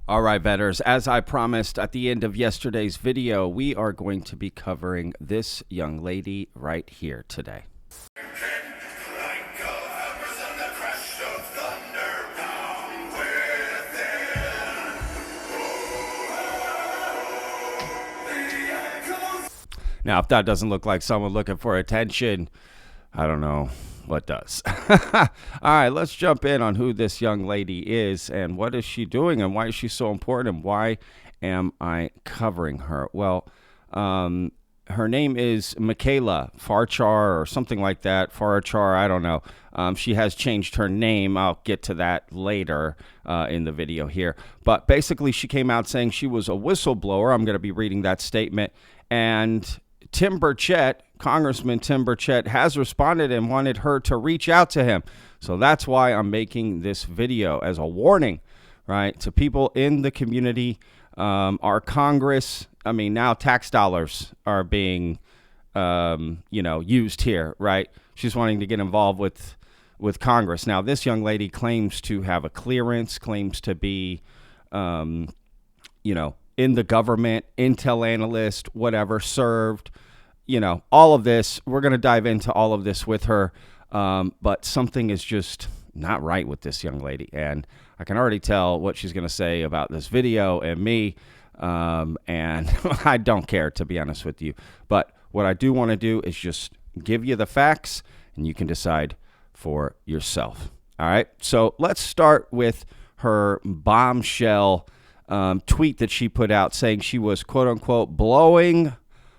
All right, vetters, as I promised at the end of yesterday's video, we are going to be covering this young lady right here today. Now, if that doesn't look like someone looking for attention, I don't know what does. All right, let's jump in on who this young lady is and what is she doing and why is she so important and why am I covering her? Well, her name is Michaela Farchar or something like that. Farchar, I don't know. She has changed her name. I'll get to that later in the video here. But basically, she came out saying she was a whistleblower. I'm going to be reading that statement. And Tim Burchett, Congressman Tim Burchett, has responded and wanted her to reach out to him. So that's why I'm making this video as a warning, right, to people in the community. Our Congress, I mean, now tax dollars are being, used here, right? She's wanting to get involved with Congress. Now, this young lady claims to have a clearance, claims to be, in the government, intel analyst, whatever, served, all of this. We're going to dive into all of this with her. But something is just not right with this young lady. And I can already tell what she's going to say about this video and me. And I don't care, to be honest with you. But what I do want to do is just give you the facts and you can decide for yourself. All right. So let's start with her bombshell tweet that she put out saying she was, quote unquote, blowing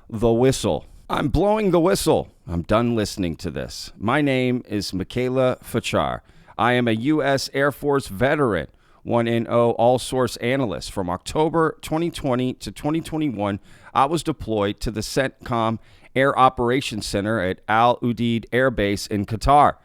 the whistle. I'm blowing the whistle. I'm done listening to this. My name is Michaela Farchar. I am a U.S. Air Force veteran, 1NO all-source analyst. From October 2020 to 2021, I was deployed to the CENTCOM Air Operations Center at Al Udeid Air Base in Qatar.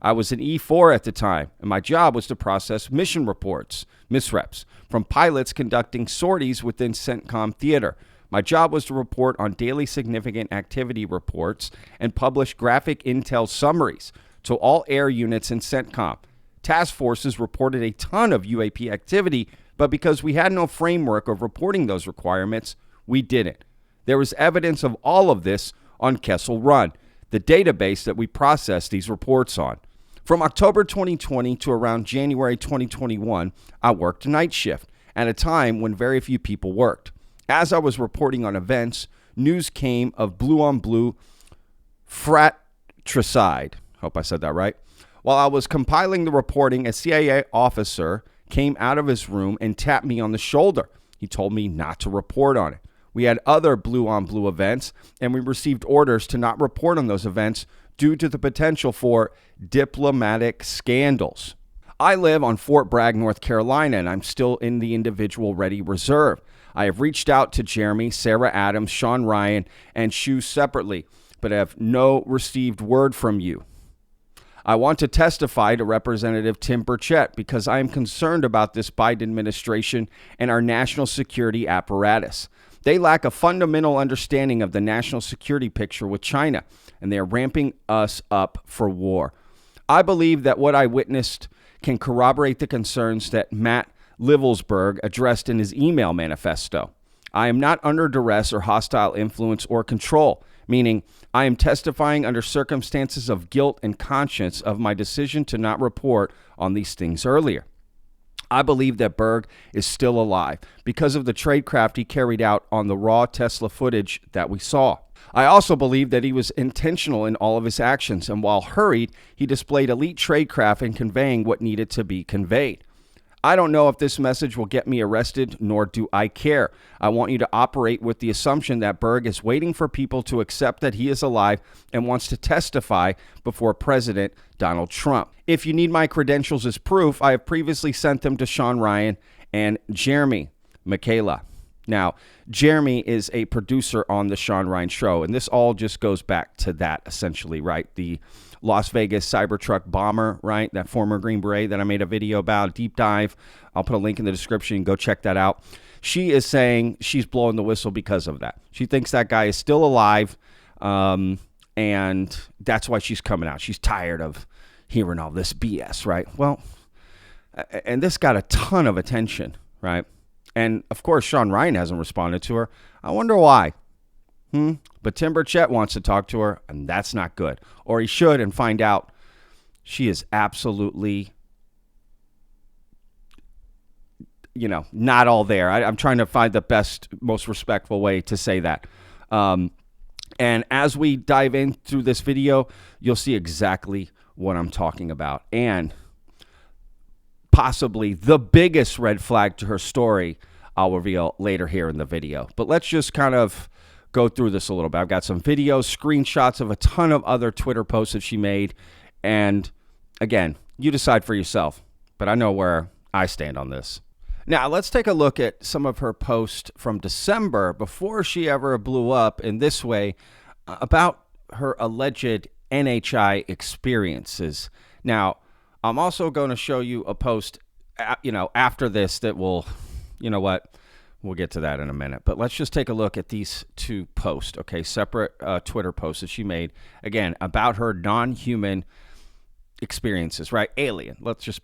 I was an E4 at the time, and my job was to process mission reports, misreps, from pilots conducting sorties within CENTCOM theater. My job was to report on daily significant activity reports and publish graphic intel summaries to all air units in CENTCOM. Task forces reported a ton of UAP activity, but because we had no framework of reporting those requirements, we didn't. There was evidence of all of this on Kessel Run, the database that we processed these reports on. From October 2020 to around January 2021, I worked night shift at a time when very few people worked. As I was reporting on events, news came of blue-on-blue fratricide. Hope I said that right. While I was compiling the reporting, a CIA officer came out of his room and tapped me on the shoulder. He told me not to report on it. We had other blue-on-blue events, and we received orders to not report on those events due to the potential for diplomatic scandals. I live on Fort Bragg, North Carolina, and I'm still in the individual ready reserve. I have reached out to Jeremy, Sarah Adams, Sean Ryan, and Shu separately, but have no received word from you. I want to testify to Representative Tim Burchett because I am concerned about this Biden administration and our national security apparatus. They lack a fundamental understanding of the national security picture with China, and they are ramping us up for war. I believe that what I witnessed can corroborate the concerns that Matt Livelsberg addressed in his email manifesto. I am not under duress or hostile influence or control, meaning I am testifying under circumstances of guilt and conscience of my decision to not report on these things earlier. I believe that Berg is still alive because of the tradecraft he carried out on the raw Tesla footage that we saw. I also believe that he was intentional in all of his actions, and while hurried, he displayed elite tradecraft in conveying what needed to be conveyed. I don't know if this message will get me arrested, nor do I care. I want you to operate with the assumption that Berg is waiting for people to accept that he is alive and wants to testify before President Donald Trump. If you need my credentials as proof, I have previously sent them to Sean Ryan and Jeremy Michaela. Now, Jeremy is a producer on the Sean Ryan show, and this all just goes back to that, essentially, right? The Las Vegas Cybertruck bomber, right? That former Green Beret that I made a video about, deep dive. I'll put a link in the description. Go check that out. She is saying she's blowing the whistle because of that. She thinks that guy is still alive, and that's why she's coming out. She's tired of hearing all this BS, right? Well, and this got a ton of attention, right? And, of course, Sean Ryan hasn't responded to her. I wonder why. But Tim Burchett wants to talk to her, and that's not good. Or he should and find out she is absolutely, not all there. I'm trying to find the best, most respectful way to say that. And as we dive in through this video, you'll see exactly what I'm talking about. And possibly the biggest red flag to her story I'll reveal later here in the video. But let's just kind of go through this a little bit. I've got some videos, screenshots of a ton of other Twitter posts that she made. And again, you decide for yourself. But I know where I stand on this. Now, let's take a look at some of her posts from December before she ever blew up in this way about her alleged NHI experiences. Now, I'm also going to show you a post, after this that will, we'll get to that in a minute. But let's just take a look at these two posts, okay? Separate Twitter posts that she made, again, about her non-human experiences, right? Alien. Let's just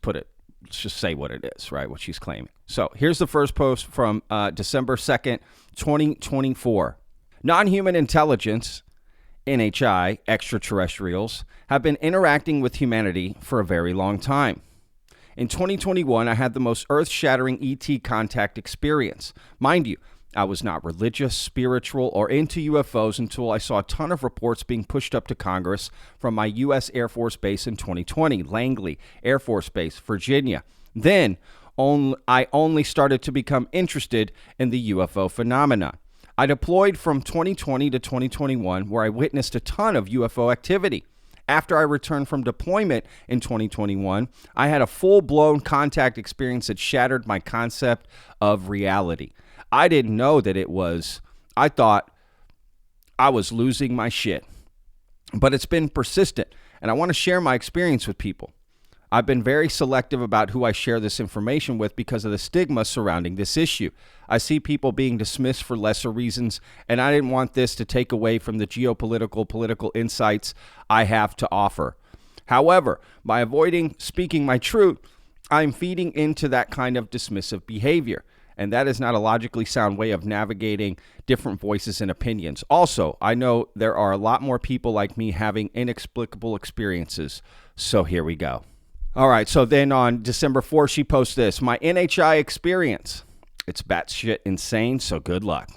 say what it is, right? What she's claiming. So here's the first post from December 2nd, 2024. Non-human intelligence, NHI, extraterrestrials, have been interacting with humanity for a very long time. In 2021, I had the most earth-shattering ET contact experience. Mind you, I was not religious, spiritual, or into UFOs until I saw a ton of reports being pushed up to Congress from my U.S. Air Force Base in 2020, Langley Air Force Base, Virginia. Then, I only started to become interested in the UFO phenomenon. I deployed from 2020 to 2021, where I witnessed a ton of UFO activity. After I returned from deployment in 2021, I had a full-blown contact experience that shattered my concept of reality. I didn't know that it was. I thought I was losing my shit. But it's been persistent, and I want to share my experience with people. I've been very selective about who I share this information with because of the stigma surrounding this issue. I see people being dismissed for lesser reasons, and I didn't want this to take away from the political insights I have to offer. However, by avoiding speaking my truth, I'm feeding into that kind of dismissive behavior. And that is not a logically sound way of navigating different voices and opinions. Also, I know there are a lot more people like me having inexplicable experiences. So here we go. All right, so then on December 4th, she posts this. My NHI experience. It's batshit insane, so good luck.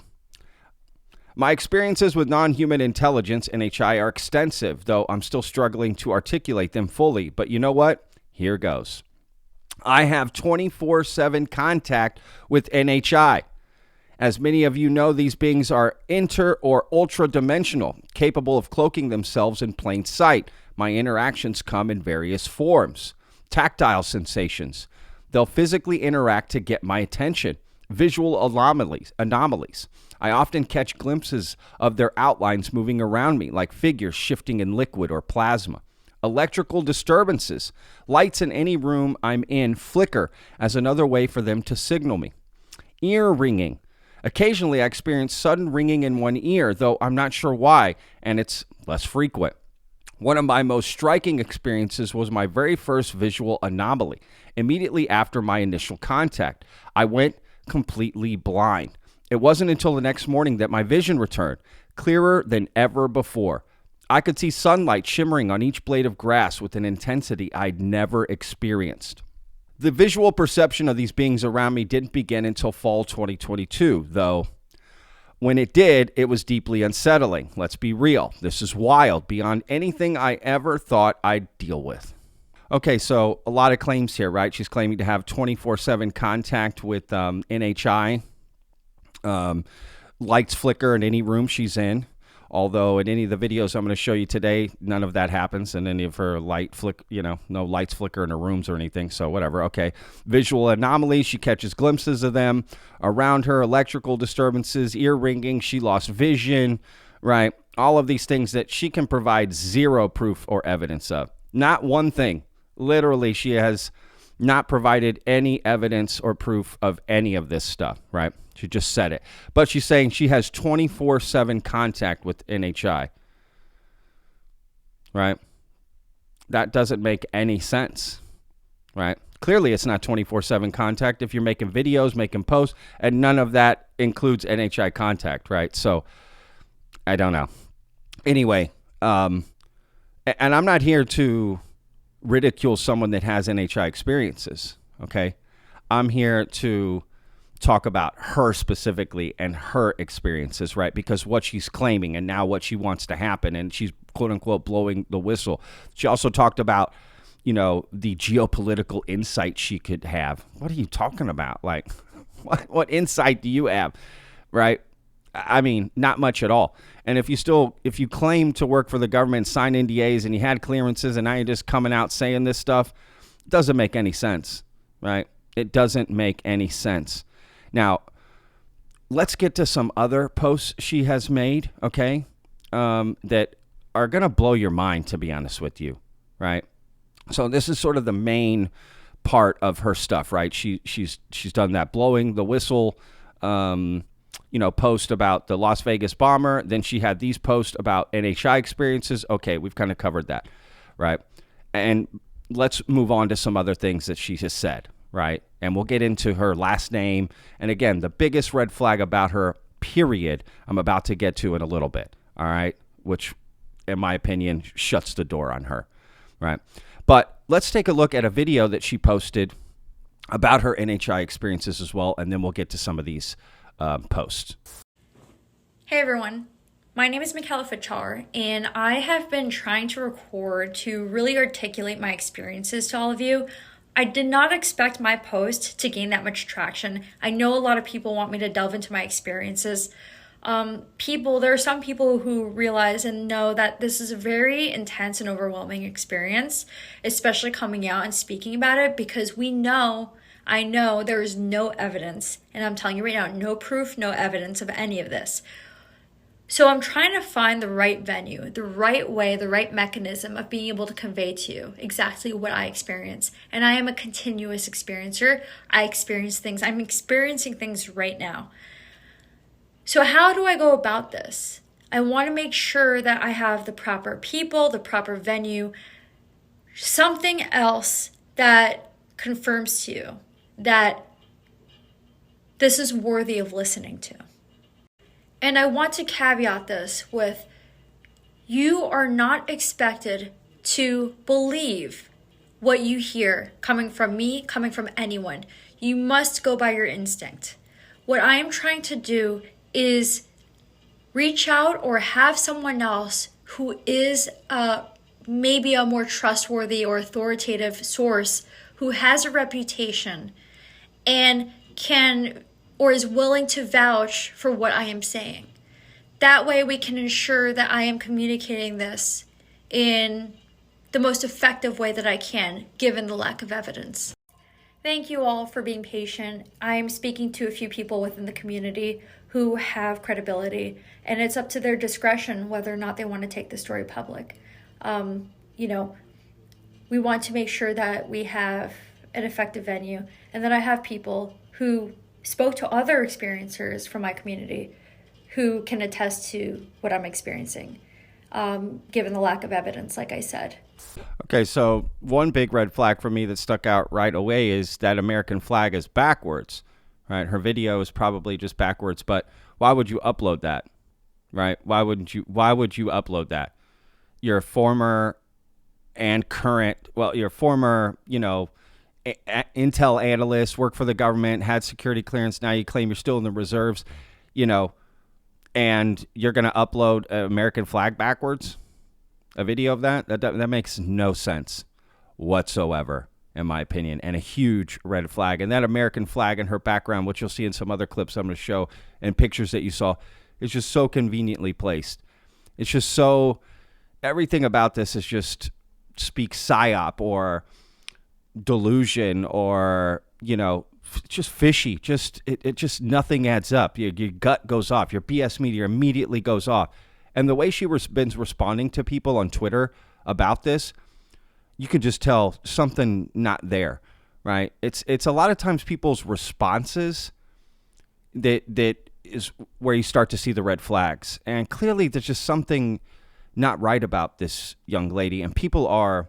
My experiences with non-human intelligence, NHI, are extensive, though I'm still struggling to articulate them fully. But you know what? Here goes. I have 24/7 contact with NHI. As many of you know, these beings are inter- or ultra-dimensional, capable of cloaking themselves in plain sight. My interactions come in various forms. Tactile sensations. They'll physically interact to get my attention. Visual anomalies. I often catch glimpses of their outlines moving around me, like figures shifting in liquid or plasma. Electrical disturbances. Lights in any room I'm in flicker as another way for them to signal me. Ear ringing. Occasionally I experience sudden ringing in one ear, though I'm not sure why, and it's less frequent. One of my most striking experiences was my very first visual anomaly. Immediately after my initial contact, I went completely blind. It wasn't until the next morning that my vision returned, clearer than ever before. I could see sunlight shimmering on each blade of grass with an intensity I'd never experienced. The visual perception of these beings around me didn't begin until fall 2022, though. When it did, it was deeply unsettling. Let's be real. This is wild, beyond anything I ever thought I'd deal with. Okay, so a lot of claims here, right? She's claiming to have 24/7 contact with NHI. Lights flicker in any room she's in. Although in any of the videos I'm going to show you today, none of that happens in any of her no lights flicker in her rooms or anything. So whatever. Okay. Visual anomalies. She catches glimpses of them around her. Electrical disturbances, ear ringing. She lost vision, right? All of these things that she can provide zero proof or evidence of. Not one thing. Literally, she has not provided any evidence or proof of any of this stuff, right? She just said it. But she's saying she has 24/7 contact with NHI, right? That doesn't make any sense, right? Clearly, it's not 24/7 contact if you're making videos, making posts, and none of that includes NHI contact, right? So I don't know. Anyway, and I'm not here to ridicule someone that has NHI experiences, okay? I'm here to talk about her specifically and her experiences, right? Because what she's claiming and now what she wants to happen, and she's quote unquote blowing the whistle. She also talked about, the geopolitical insight she could have. What are you talking about? Like, what insight do you have, right? I mean, not much at all. And if you claim to work for the government, sign NDAs, and you had clearances, and now you're just coming out saying this stuff, it doesn't make any sense, right? It doesn't make any sense. Now, let's get to some other posts she has made, okay, that are going to blow your mind, to be honest with you, right? So this is sort of the main part of her stuff, right? She's done that blowing the whistle, post about the Las Vegas bomber. Then she had these posts about NHI experiences. Okay, we've kind of covered that, right? And let's move on to some other things that she has said, right? And we'll get into her last name. And again, the biggest red flag about her, period, I'm about to get to in a little bit, all right? Which, in my opinion, shuts the door on her, right? But let's take a look at a video that she posted about her NHI experiences as well, and then we'll get to some of these posts. Hey everyone, my name is Michaela Fachar, and I have been trying to record to really articulate my experiences to all of you. I did not expect my post to gain that much traction. I know a lot of people want me to delve into my experiences. There are some people who realize and know that this is a very intense and overwhelming experience, especially coming out and speaking about it, because I know there is no evidence, and I'm telling you right now, no proof, no evidence of any of this. So I'm trying to find the right venue, the right way, the right mechanism of being able to convey to you exactly what I experience. And I am a continuous experiencer. I experience things. I'm experiencing things right now. So how do I go about this? I want to make sure that I have the proper people, the proper venue, something else that confirms to you that this is worthy of listening to. And I want to caveat this with, you are not expected to believe what you hear coming from me, coming from anyone. You must go by your instinct. What I am trying to do is reach out or have someone else who is maybe a more trustworthy or authoritative source who has a reputation and can or is willing to vouch for what I am saying. That way we can ensure that I am communicating this in the most effective way that I can, given the lack of evidence. Thank you all for being patient. I'm speaking to a few people within the community who have credibility, and it's up to their discretion whether or not they want to take the story public. We want to make sure that we have an effective venue, and that I have people who spoke to other experiencers from my community who can attest to what I'm experiencing, given the lack of evidence, like I said. Okay, so one big red flag for me that stuck out right away is that American flag is backwards, right? Her video is probably just backwards, but why would you upload that, right? Why would you upload that? Your former and current, your former, intel analyst, worked for the government, had security clearance. Now you claim you're still in the reserves, and you're going to upload an American flag backwards, a video of that? That makes no sense whatsoever, in my opinion, and a huge red flag. And that American flag in her background, which you'll see in some other clips I'm going to show and pictures that you saw, is just so conveniently placed. It's just so, everything about this is just speaks psyop or delusion or, just fishy. It just nothing adds up. Your gut goes off. Your BS meter immediately goes off. And the way she been responding to people on Twitter about this, you can just tell something not there, right? It's a lot of times people's responses that is where you start to see the red flags. And clearly there's just something not right about this young lady. And people are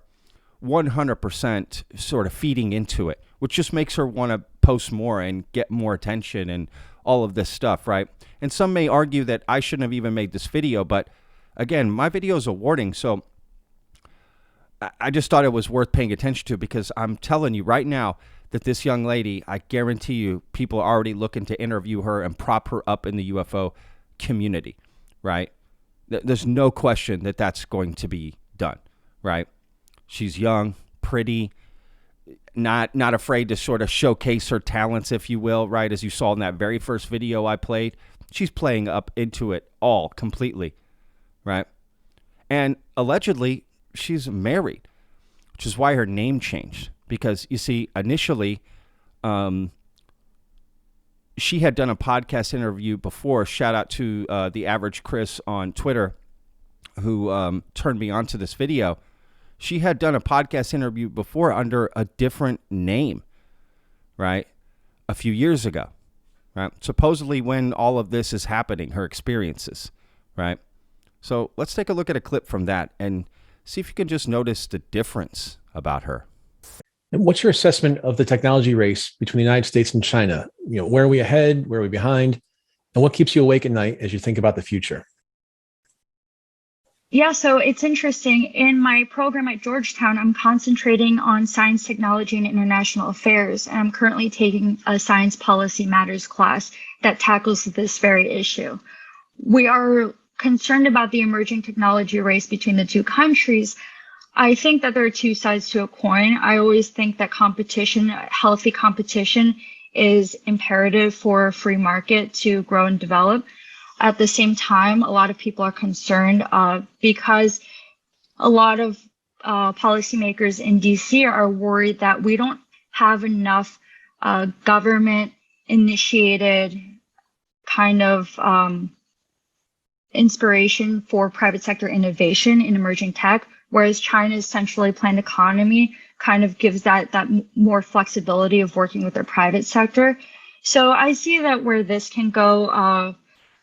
100% sort of feeding into it, which just makes her want to post more and get more attention and all of this stuff, right? And some may argue that I shouldn't have even made this video, but again, my video is a warning, so I just thought it was worth paying attention to, because I'm telling you right now that this young lady, I guarantee you, people are already looking to interview her and prop her up in the UFO community, right? There's no question that that's going to be done, right? She's young, pretty, not afraid to sort of showcase her talents, if you will, right? As you saw in that very first video I played, she's playing up into it all completely, right? And allegedly, she's married, which is why her name changed. Because, you see, initially, she had done a podcast interview before. Shout out to the Average Chris on Twitter, who turned me on to this video. She had done a podcast interview before under a different name, right? A few years ago, right? Supposedly when all of this is happening, her experiences, right? So let's take a look at a clip from that and see if you can just notice the difference about her. And what's your assessment of the technology race between the United States and China? Where are we ahead? Where are we behind? And what keeps you awake at night as you think about the future? Yeah, so it's interesting. In my program at Georgetown, I'm concentrating on science, technology, and international affairs. And I'm currently taking a Science Policy Matters class that tackles this very issue. We are concerned about the emerging technology race between the two countries. I think that there are two sides to a coin. I always think that competition, healthy competition, is imperative for a free market to grow and develop. At the same time, a lot of people are concerned because a lot of policymakers in DC are worried that we don't have enough government-initiated kind of inspiration for private sector innovation in emerging tech, whereas China's centrally planned economy kind of gives that more flexibility of working with their private sector. So I see that where this can go,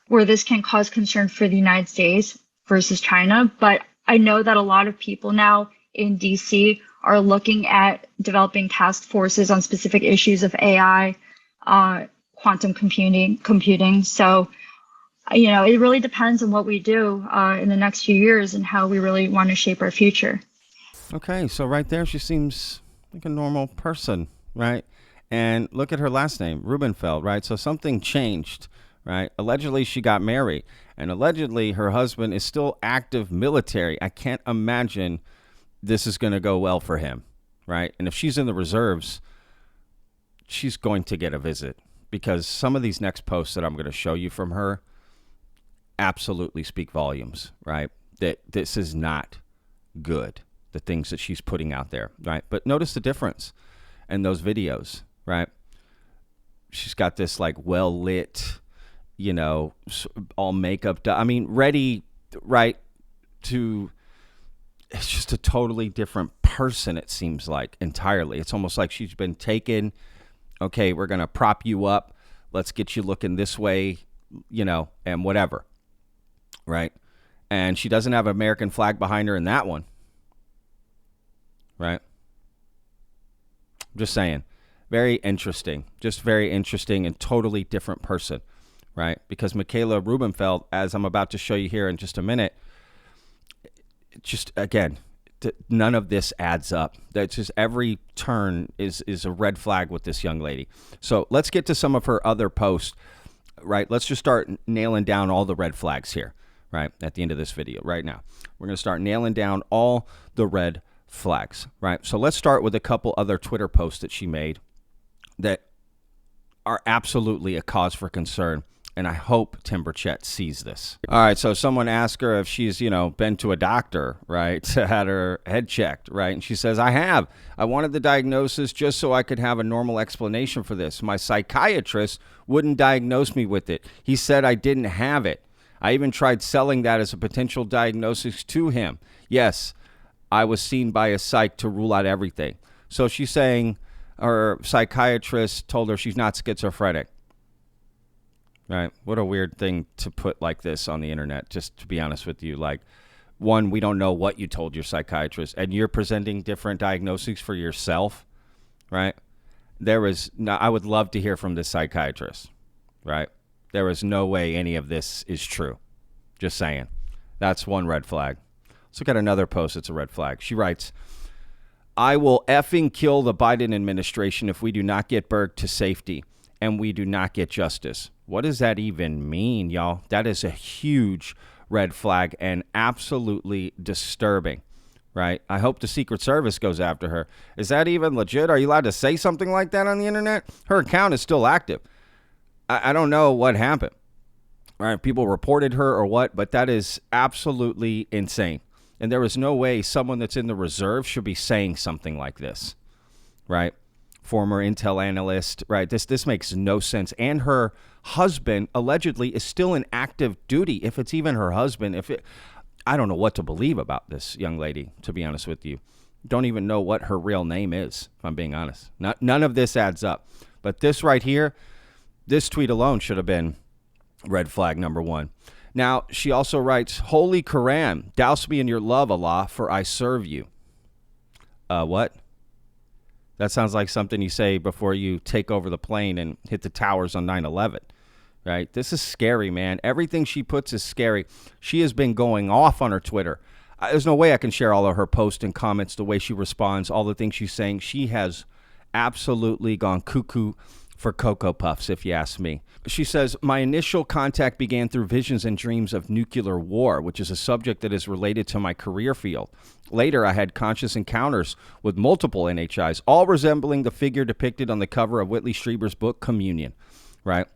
where this can cause concern for the United States versus China. But I know that a lot of people now in DC are looking at developing task forces on specific issues of AI, quantum computing. So, it really depends on what we do in the next few years and how we really want to shape our future. Okay, so right there, she seems like a normal person, right? And look at her last name, Rubenfeld, right? So something changed, right? Allegedly, she got married, and allegedly, her husband is still active military. I can't imagine this is going to go well for him, right? And if she's in the reserves, she's going to get a visit, because some of these next posts that I'm going to show you from her absolutely speak volumes, right? That this is not good, the things that she's putting out there, right? But notice the difference in those videos, right? She's got this like well-lit, all makeup, ready, right, to, it's just a totally different person, it seems like, entirely. It's almost like she's been taken, okay, we're going to prop you up, let's get you looking this way, and whatever, right? And she doesn't have an American flag behind her in that one, right? Just saying. Very interesting. Just very interesting and totally different person, right? Because Michaela Rubenfeld, as I'm about to show you here in just a minute, just, again, none of this adds up. That's just every turn is a red flag with this young lady. So let's get to some of her other posts, right? Let's just start nailing down all the red flags here, right? At the end of this video right now. We're going to start nailing down all the red flags, right? So let's start with a couple other Twitter posts that she made that are absolutely a cause for concern. And I hope Tim Burchett sees this. All right, so someone asked her if she's, been to a doctor, right, had her head checked, right? And she says, I have. I wanted the diagnosis just so I could have a normal explanation for this. My psychiatrist wouldn't diagnose me with it. He said I didn't have it. I even tried selling that as a potential diagnosis to him. Yes, I was seen by a psych to rule out everything. So she's saying her psychiatrist told her she's not schizophrenic. Right. What a weird thing to put like this on the internet, just to be honest with you. Like, One, we don't know what you told your psychiatrist, and you're presenting different diagnoses for yourself, right? I would love to hear from this psychiatrist, right? There is no way any of this is true. Just saying. That's one red flag. Let's look at another post. It's a red flag. She writes, I will effing kill the Biden administration if we do not get Berg to safety and we do not get justice. What does that even mean, y'all? That is a huge red flag and absolutely disturbing, right? I hope the Secret Service goes after her. Is that even legit? Are you allowed to say something like that on the internet? Her account is still active. I don't know what happened, right? People reported her or what, but that is absolutely insane. And there is no way someone that's in the reserve should be saying something like this, right? Former Intel analyst, right? This makes no sense. And her husband allegedly is still in active duty, if it's even her husband. I don't know what to believe about this young lady, to be honest with you. Don't even know what her real name is, if I'm being honest. None of this adds up. But this right here, this tweet alone should have been red flag number one. Now, she also writes, Holy Quran, douse me in your love, Allah, for I serve you. What? That sounds like something you say before you take over the plane and hit the towers on 9/11, right? This is scary, man. Everything she puts is scary. She has been going off on her Twitter. There's no way I can share all of her posts and comments, the way she responds, all the things she's saying. She has absolutely gone cuckoo for Cocoa Puffs, if you ask me. She says, my initial contact began through visions and dreams of nuclear war, which is a subject that is related to my career field. Later, I had conscious encounters with multiple NHIs, all resembling the figure depicted on the cover of Whitley Strieber's book, Communion, right?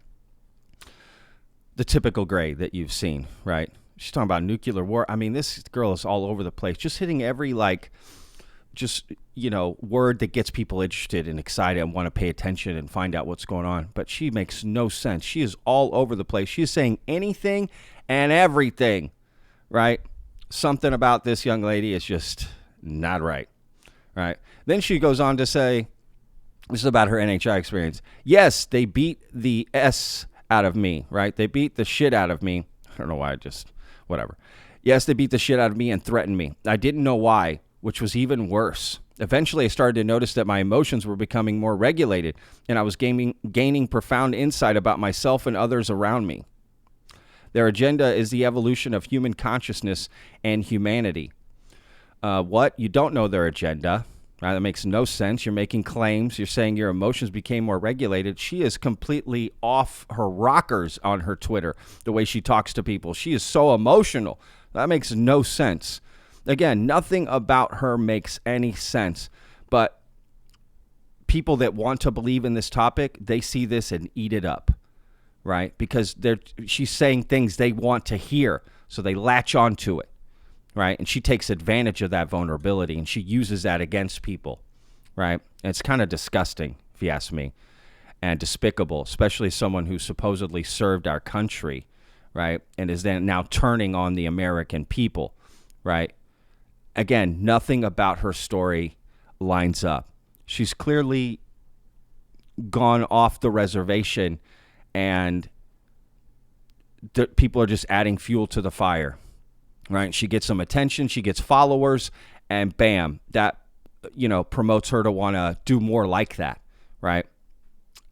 The typical gray that you've seen, right? She's talking about nuclear war. I mean, this girl is all over the place, just hitting every, word that gets people interested and excited and want to pay attention and find out what's going on. But she makes no sense. She is all over the place. She's saying anything and everything, right? Something about this young lady is just not right, right? Then she goes on to say, this is about her NHI experience. Yes, they beat the S out of me, right? They beat the shit out of me. I don't know why, whatever. Yes, they beat the shit out of me and threatened me. I didn't know why, which was even worse. Eventually, I started to notice that my emotions were becoming more regulated, and I was gaining profound insight about myself and others around me. Their agenda is the evolution of human consciousness and humanity. What? You don't know their agenda. Right? That makes no sense. You're making claims. You're saying your emotions became more regulated. She is completely off her rockers on her Twitter, the way she talks to people. She is so emotional. That makes no sense. Again, nothing about her makes any sense, but people that want to believe in this topic, they see this and eat it up, right? Because she's saying things they want to hear, so they latch onto it, right? And she takes advantage of that vulnerability, and she uses that against people, right? And it's kind of disgusting, if you ask me, and despicable, especially someone who supposedly served our country, right? And is then now turning on the American people, right? Again, nothing about her story lines up. She's clearly gone off the reservation, and people are just adding fuel to the fire, right? She gets some attention, she gets followers, and bam, that, promotes her to want to do more like that, right?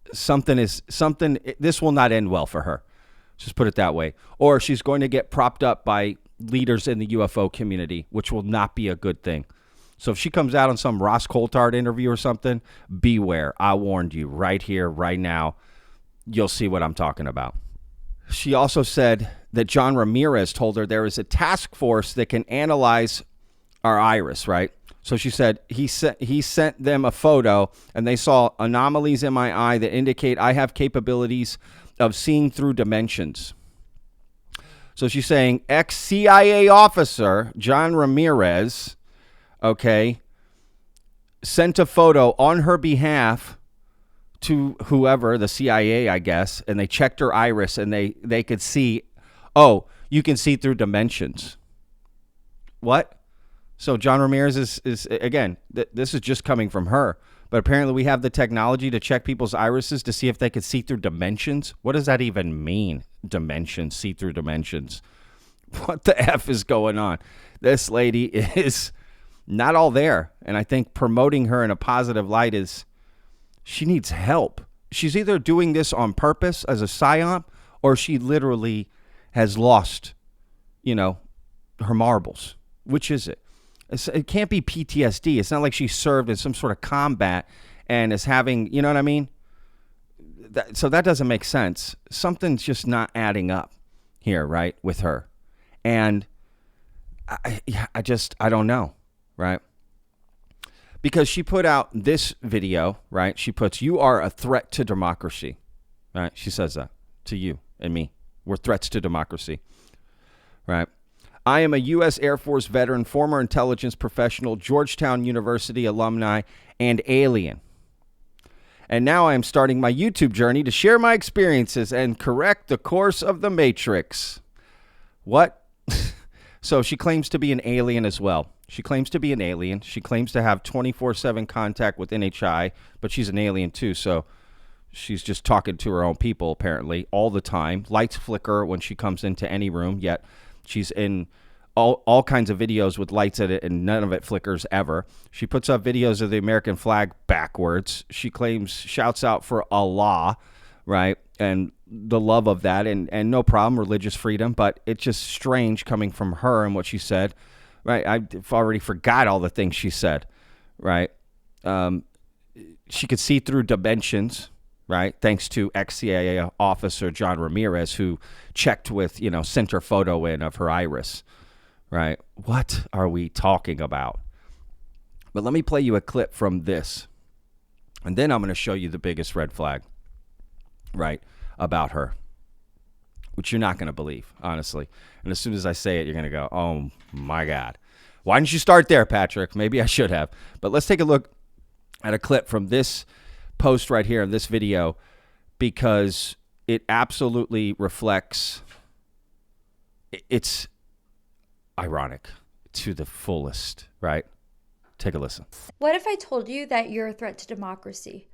This will not end well for her. Just put it that way. Or she's going to get propped up by leaders in the UFO community, which will not be a good thing. So if she comes out on some Ross Coulthard interview or something, beware. I warned you right here, right now. You'll see what I'm talking about. She also said that John Ramirez told her there is a task force that can analyze our iris, right? So she said he sent them a photo and they saw anomalies in my eye that indicate I have capabilities of seeing through dimensions. So she's saying ex-CIA officer John Ramirez, sent a photo on her behalf to whoever, the CIA, I guess, and they checked her iris and they could see, you can see through dimensions. What? So John Ramirez is again, this is just coming from her, but apparently we have the technology to check people's irises to see if they could see through dimensions. What does that even mean? Dimensions, see through dimensions. What the F is going on? This lady is not all there. And I think promoting her in a positive light is she needs help. She's either doing this on purpose as a psyop, or she literally has lost, her marbles. Which is it? It can't be PTSD. It's not like she served in some sort of combat and is having, you know what I mean? So that doesn't make sense. Something's just not adding up here, right, with her. And I don't know, right? Because she put out this video, right? She puts, "You are a threat to democracy," right? She says that to you and me. We're threats to democracy, right? "I am a U.S. Air Force veteran, former intelligence professional, Georgetown University alumni, and alien. And now I am starting my YouTube journey to share my experiences and correct the course of the Matrix." What? So she claims to be an alien as well. She claims to be an alien. She claims to have 24/7 contact with NHI, but she's an alien too, so she's just talking to her own people apparently all the time. Lights flicker when she comes into any room, yet she's in all kinds of videos with lights in it, and none of it flickers ever. She puts up videos of the American flag backwards. She shouts out for Allah, right? And the love of that, and no problem, religious freedom, but it's just strange coming from her and what she said, right? I've already forgot all the things she said, right? She could see through dimensions, right? Thanks to ex-CIA officer John Ramirez, who checked with, sent her photo in of her iris, right? What are we talking about? But let me play you a clip from this, and then I'm going to show you the biggest red flag, right, about her, which you're not going to believe, honestly. And as soon as I say it, you're going to go, "Oh my God. Why didn't you start there, Patrick?" Maybe I should have. But let's take a look at a clip from this post right here in this video, because it absolutely reflects, it's ironic to the fullest, right? Take a listen. What if I told you that you're a threat to democracy?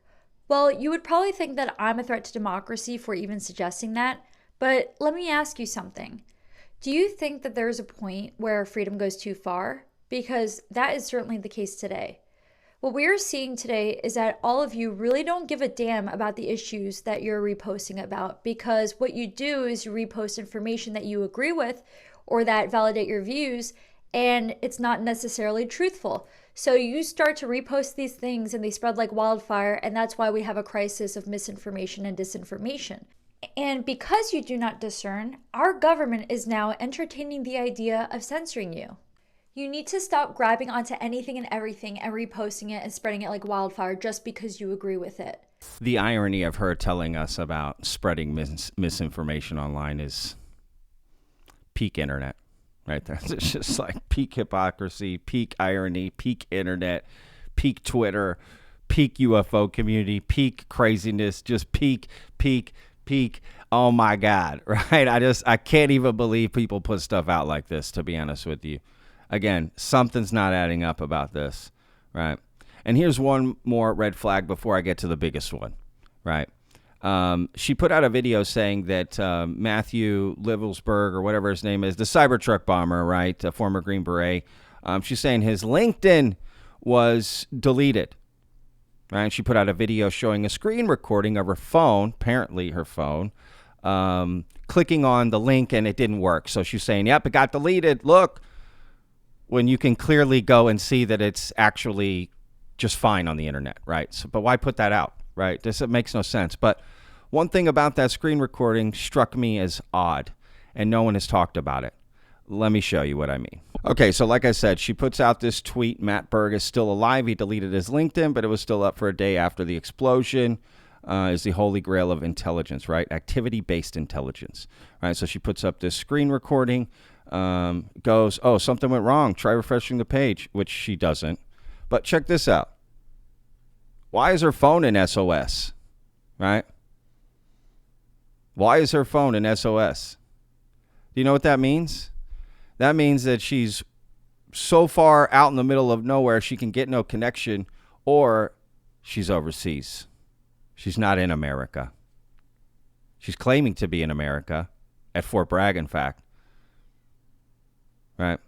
Well, you would probably think that I'm a threat to democracy for even suggesting that, but let me ask you something. Do you think that there's a point where freedom goes too far? Because that is certainly the case today. What we are seeing today is that all of you really don't give a damn about the issues that you're reposting about, because what you do is you repost information that you agree with or that validate your views, and it's not necessarily truthful. So you start to repost these things and they spread like wildfire, and that's why we have a crisis of misinformation and disinformation. And because you do not discern, our government is now entertaining the idea of censoring you. You need to stop grabbing onto anything and everything and reposting it and spreading it like wildfire just because you agree with it. The irony of her telling us about spreading misinformation online is peak internet. Right there. It's just like peak hypocrisy, peak irony, peak internet, peak Twitter, peak UFO community, peak craziness, just peak. Oh my God, right? I can't even believe people put stuff out like this, to be honest with you. Again, something's not adding up about this, right? And here's one more red flag before I get to the biggest one, right? She put out a video saying that Matthew Livelsberg, or whatever his name is, the Cybertruck bomber, right, a former Green Beret, she's saying his LinkedIn was deleted, right? She put out a video showing a screen recording of her phone, apparently her phone, clicking on the link and it didn't work. So she's saying, yep, it got deleted. Look, when you can clearly go and see that it's actually just fine on the internet, right? So, but why put that out, right? It makes no sense. But one thing about that screen recording struck me as odd, and no one has talked about it. Let me show you what I mean. Okay, so like I said, she puts out this tweet. Matt Berg is still alive. He deleted his LinkedIn, but it was still up for a day after the explosion. Is the holy grail of intelligence, right? Activity-based intelligence, right? So she puts up this screen recording, goes, oh, something went wrong. Try refreshing the page, which she doesn't. But check this out. Why is her phone in SOS, right? Why is her phone in SOS? Do you know what that means? That means that she's so far out in the middle of nowhere she can get no connection, or she's overseas. She's not in America. She's claiming to be in America, at Fort Bragg, in fact. right?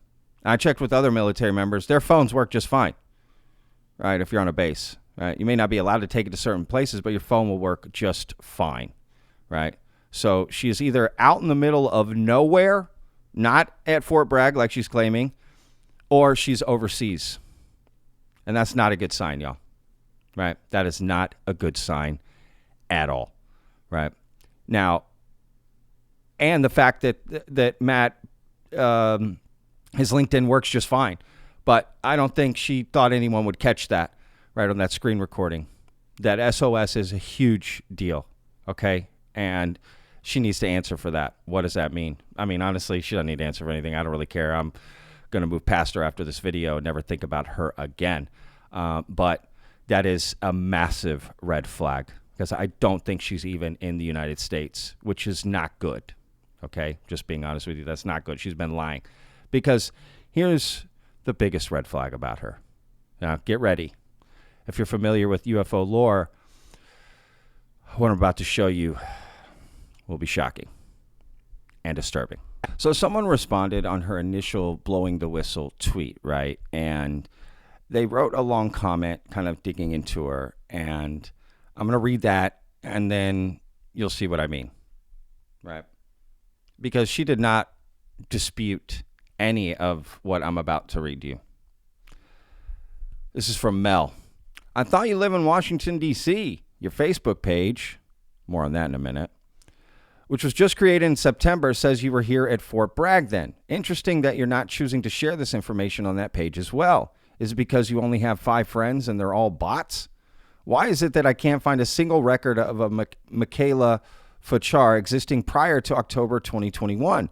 I checked with other military members. Their phones work just fine, right? If you're on a base, right? You may not be allowed to take it to certain places, but your phone will work just fine, right? So she is either out in the middle of nowhere, not at Fort Bragg like she's claiming, or she's overseas. And that's not a good sign, y'all, right? That is not a good sign at all, right? Now, and the fact that Matt, his LinkedIn works just fine, but I don't think she thought anyone would catch that right on that screen recording. That SOS is a huge deal, okay? And she needs to answer for that. What does that mean? I mean, honestly, she doesn't need to answer for anything. I don't really care. I'm going to move past her after this video and never think about her again. But that is a massive red flag because I don't think she's even in the United States, which is not good, okay? Just being honest with you, that's not good. She's been lying. Because here's the biggest red flag about her. Now, get ready. If you're familiar with UFO lore, what I'm about to show you will be shocking and disturbing. So someone responded on her initial blowing the whistle tweet, right? And they wrote a long comment kind of digging into her. And I'm going to read that, and then you'll see what I mean, right? Because she did not dispute any of what I'm about to read you. This is from Mel. I thought you live in Washington, D.C. Your Facebook page, more on that in a minute, which was just created in September, says you were here at Fort Bragg then. Interesting that you're not choosing to share this information on that page as well. Is it because you only have 5 friends and they're all bots? Why is it that I can't find a single record of a Michaela Fachar existing prior to October 2021?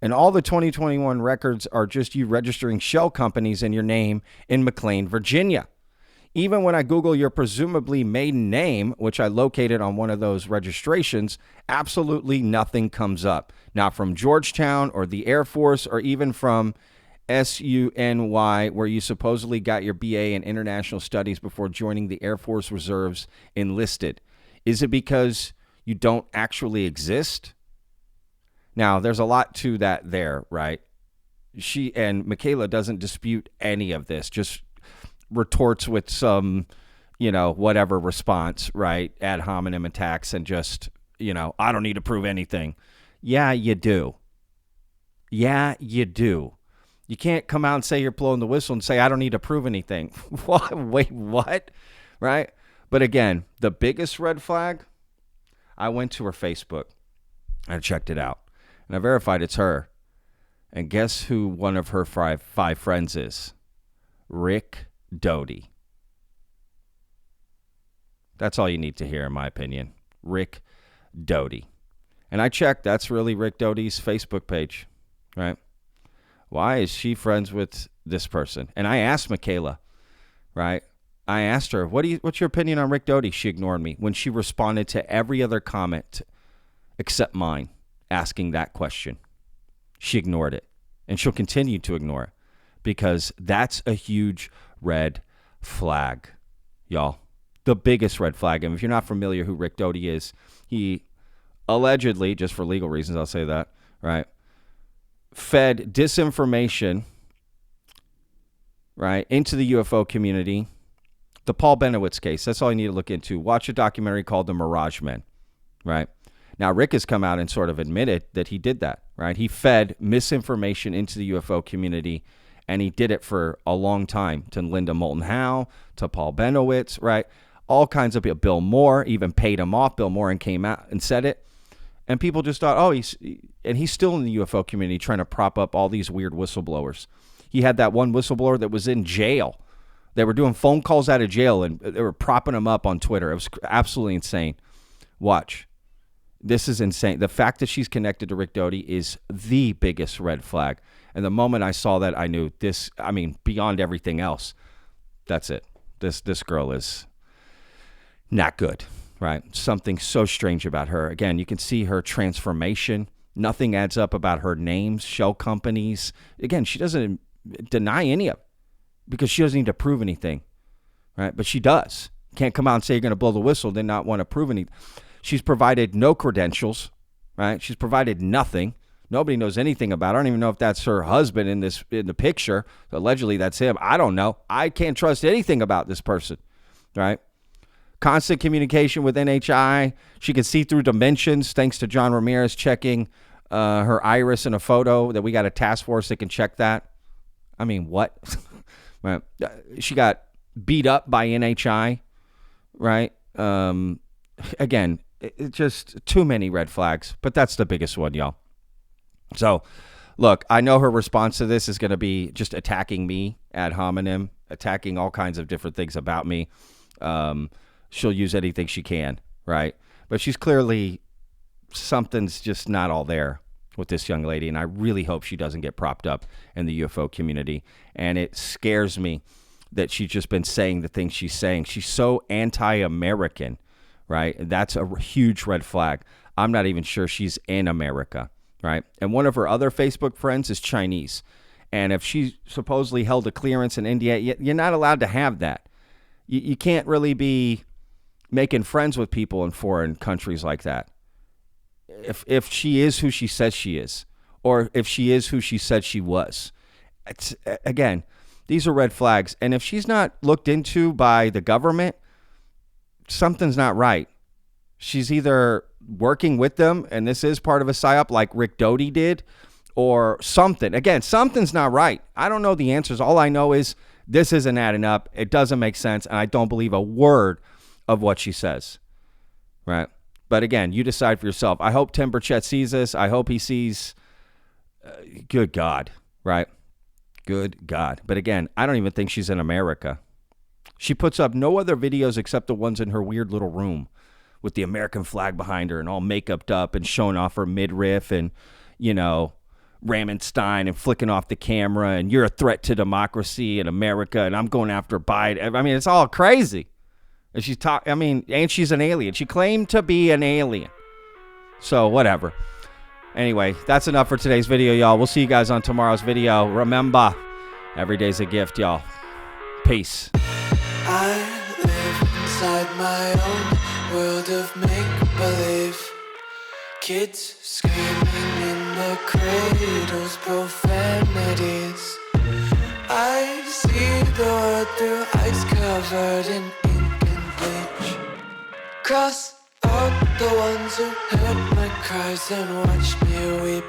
And all the 2021 records are just you registering shell companies in your name in McLean, Virginia. Even when I Google your presumably maiden name, which I located on one of those registrations, absolutely nothing comes up. Not from Georgetown or the Air Force or even from SUNY, where you supposedly got your BA in International Studies before joining the Air Force Reserves enlisted. Is it because you don't actually exist? Now, there's a lot to that there, right? She and Michaela doesn't dispute any of this, just retorts with some, whatever response, right? Ad hominem attacks and just, I don't need to prove anything. Yeah, you do. Yeah, you do. You can't come out and say you're blowing the whistle and say, I don't need to prove anything. What? Wait, what? Right? But again, the biggest red flag, I went to her Facebook and checked it out. And I verified it's her. And guess who one of her five friends is? Rick Doty. That's all you need to hear, in my opinion. Rick Doty. And I checked, that's really Rick Doty's Facebook page, right? Why is she friends with this person? And I asked Michaela, right? I asked her, what's your opinion on Rick Doty? She ignored me when she responded to every other comment except mine, asking that question. She ignored it, and she'll continue to ignore it because that's a huge red flag, y'all. The biggest red flag. And if you're not familiar who Rick Doty is, he allegedly, just for legal reasons, I'll say that, right, fed disinformation, right, into the UFO community. The Paul Benowitz case, that's all you need to look into. Watch a documentary called The Mirage Men, right? Now, Rick has come out and sort of admitted that he did that, right? He fed misinformation into the UFO community, and he did it for a long time to Linda Moulton Howe, to Paul Benowitz, right? All kinds of people. Bill Moore even paid him off. Bill Moore and came out and said it. And people just thought, he's still in the UFO community trying to prop up all these weird whistleblowers. He had that one whistleblower that was in jail. They were doing phone calls out of jail, and they were propping him up on Twitter. It was absolutely insane. Watch. This is insane. The fact that she's connected to Rick Doty is the biggest red flag. And the moment I saw that, I knew this, beyond everything else, that's it. This girl is not good, right? Something so strange about her. Again, you can see her transformation. Nothing adds up about her names, shell companies. Again, she doesn't deny any of it because she doesn't need to prove anything, right? But she does. Can't come out and say you're going to blow the whistle, then not want to prove anything. She's provided no credentials, right? She's provided nothing, Nobody knows anything about her. I don't even know if that's her husband in the picture. Allegedly, that's him. I don't know. I can't trust anything about this person, right? Constant communication with NHI. She can see through dimensions thanks to John Ramirez checking her iris in a photo that we got a task force that can check that. I mean, what? She got beat up by NHI, right? Again, it's just too many red flags, but that's the biggest one, y'all. So, look, I know her response to this is going to be just attacking me ad hominem, attacking all kinds of different things about me. She'll use anything she can, right? But she's clearly, something's just not all there with this young lady, and I really hope she doesn't get propped up in the UFO community. And it scares me that she's just been saying the things she's saying. She's so anti-American, right? That's a huge red flag. I'm not even sure she's in America, right? And one of her other Facebook friends is Chinese. And if she supposedly held a clearance in India, you're not allowed to have that. You can't really be making friends with people in foreign countries like that. If she is who she says she is, or if she is who she said she was. Again, these are red flags. And if she's not looked into by the government, something's not right. She's either working with them, and this is part of a psyop like Rick Doty did, or something. Again, something's not right. I don't know the answers. All I know is this isn't adding up. It doesn't make sense, and I don't believe a word of what she says, right? But again, you decide for yourself. I hope Tim Burchett sees this. I hope he sees, good God, right? Good God. But again, I don't even think she's in America. She puts up no other videos except the ones in her weird little room with the American flag behind her and all makeuped up and showing off her midriff and, you know, Ramenstein and flicking off the camera and you're a threat to democracy in America and I'm going after Biden. I mean, it's all crazy. And and she's an alien. She claimed to be an alien. So whatever. Anyway, that's enough for today's video, y'all. We'll see you guys on tomorrow's video. Remember, every day's a gift, y'all. Peace. I live inside my own world of make-believe. Kids screaming in the cradles, profanities. I see the world through ice covered in ink and bleach. Cross out the ones who heard my cries and watched me weep.